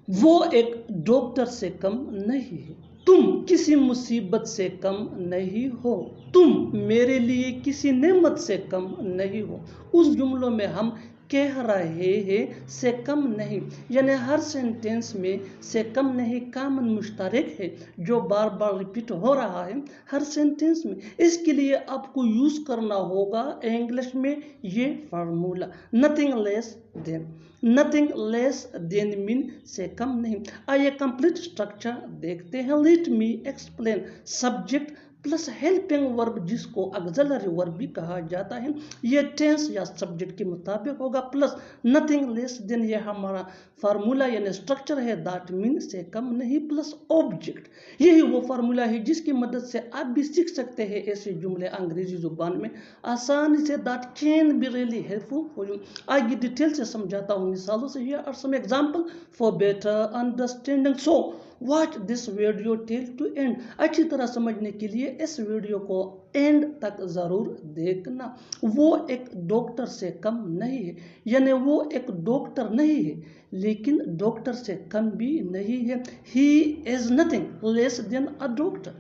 وہ ایک ڈاکٹر سے کم نہیں ہے. تم کسی مصیبت سے کم نہیں ہو. تم میرے لیے کسی نعمت سے کم نہیں ہو. اس جملوں میں ہم کہہ رہے ہیں سے کم نہیں، یعنی ہر سینٹینس میں سے کم نہیں کامن مشترک ہے جو بار بار ریپیٹ ہو رہا ہے ہر سینٹینس میں. اس کے لیے آپ کو یوز کرنا ہوگا انگلش میں یہ فارمولا نتھنگ لیس دین. نتھنگ لیس دین مین سے کم نہیں. آئیے کمپلیٹ اسٹرکچر دیکھتے ہیں. Let me explain. Subject plus helping ورب جس کو آگزیلری ورب بھی کہا جاتا ہے، یہ ٹینس یا سبجیکٹ کے مطابق ہوگا، پلس نتھنگ لیس دین یہ ہمارا فارمولا یعنی اسٹرکچر ہے دیٹ مین سے کم نہیں، پلس آبجیکٹ. یہی وہ فارمولا ہے جس کی مدد سے آپ بھی سیکھ سکتے ہیں ایسے جملے انگریزی زبان میں آسانی سے that can be really helpful for you. آگے ڈیٹیل سے سمجھاتا ہوں مثالوں سے. Here are some example for better understanding. So watch this video till to end. اچھی طرح سمجھنے کے لیے اس ویڈیو کو اینڈ تک ضرور دیکھنا. وہ ایک ڈاکٹر سے کم نہیں ہے، یعنی وہ ایک ڈاکٹر نہیں ہے لیکن ڈاکٹر سے کم بھی نہیں ہے. He is nothing less than a doctor.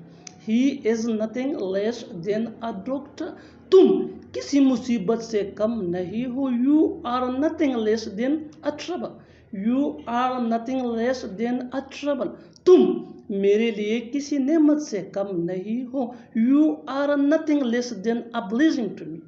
He is nothing less than a doctor. تم کسی مصیبت سے کم نہیں ہو. You are nothing less than a trouble. You are nothing less than a trouble. تم میرے لیے کسی نعمت سے کم نہیں ہو. You are nothing less than a blessing to me.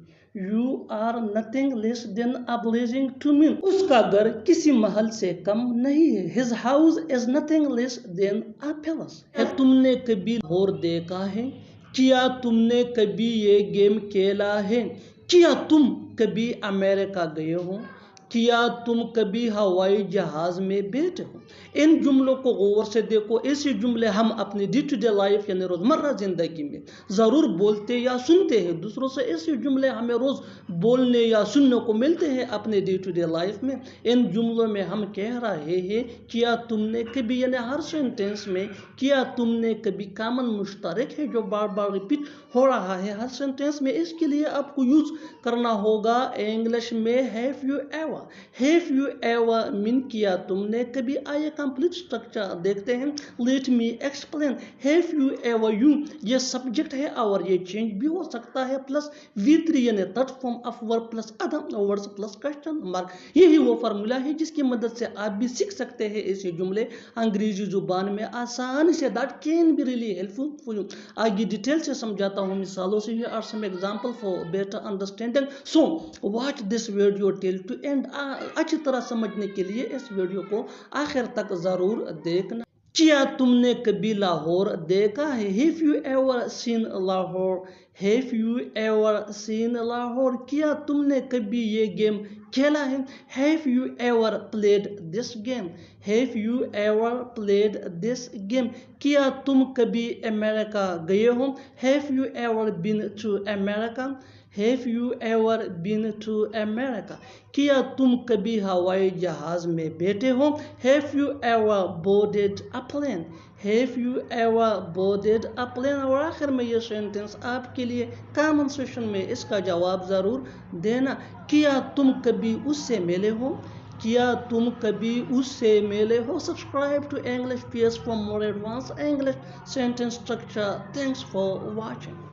You are nothing less than a blessing to me. اس کا گھر کسی محل سے کم نہیں ہے. His house is nothing less than a palace. تم نے کبھی لاہور دیکھا ہے؟ کیا تم نے کبھی یہ گیم کھیلا ہے؟ کیا تم کبھی امریکہ گئے ہو؟ کیا تم کبھی ہوائی جہاز میں بیٹھے ہو؟ ان جملوں کو غور سے دیکھو. ایسے جملے ہم اپنی ڈے ٹو ڈے لائف یعنی روزمرہ زندگی میں ضرور بولتے یا سنتے ہیں دوسروں سے. ایسے جملے ہمیں روز بولنے یا سننے کو ملتے ہیں اپنے ڈے ٹو ڈے لائف میں. ان جملوں میں ہم کہہ رہے ہیں کیا تم نے کبھی، یعنی ہر سینٹینس میں کیا تم نے کبھی کامن مشترک ہے جو بار بار ریپیٹ ہو رہا ہے ہر سینٹینس میں. اس کے لیے آپ کو یوز کرنا ہوگا انگلش میں have you ever. Have you ever mean کیا تم نے کبھی. آئیے کمپلیٹ اسٹرکچر دیکھتے ہیں. Let me explain. Have you ever. You یہ سبجیکٹ ہے اور یہ چینج بھی ہو سکتا ہے، پلس V3 یعنی third form of verb plus other words plus question mark. یہی وہ فارمولا ہے جس کی مدد سے آپ بھی سیکھ سکتے ہیں ایسے جملے انگریزی زبان میں آسانی سے. That can be really helpful for you. آگے ڈیٹیل سے سمجھاتا ہوں مثالوں سے. Here are some example for better understanding. So watch this video till to end. اچھی طرح سمجھنے کے لیے اس ویڈیو کو آخر تک ضرور دیکھنا. کیا تم نے کبھی لاہور دیکھا ہے؟ Have you ever seen Lahore. Have you ever seen Lahore. کیا تم نے کبھی یہ گیم کھیلا ہے؟ Have you ever played this game. Have you ever played this game. کیا تم کبھی امریکہ گئے ہو؟ Have you ever been to America. Have you ever been to America. کیا تم کبھی ہوائی جہاز میں بیٹھے ہو؟ Have you ever boarded a plane. Have you ever boarded a plane. اور آخر میں یہ سینٹینس آپ کے لیے کامن سیشن میں اس کا جواب ضرور دینا. کیا تم کبھی اس سے ملے ہو؟ کیا تم کبھی اس سے ملے ہو؟ Subscribe to English pace for more advance English sentence structure. Thanks for watching.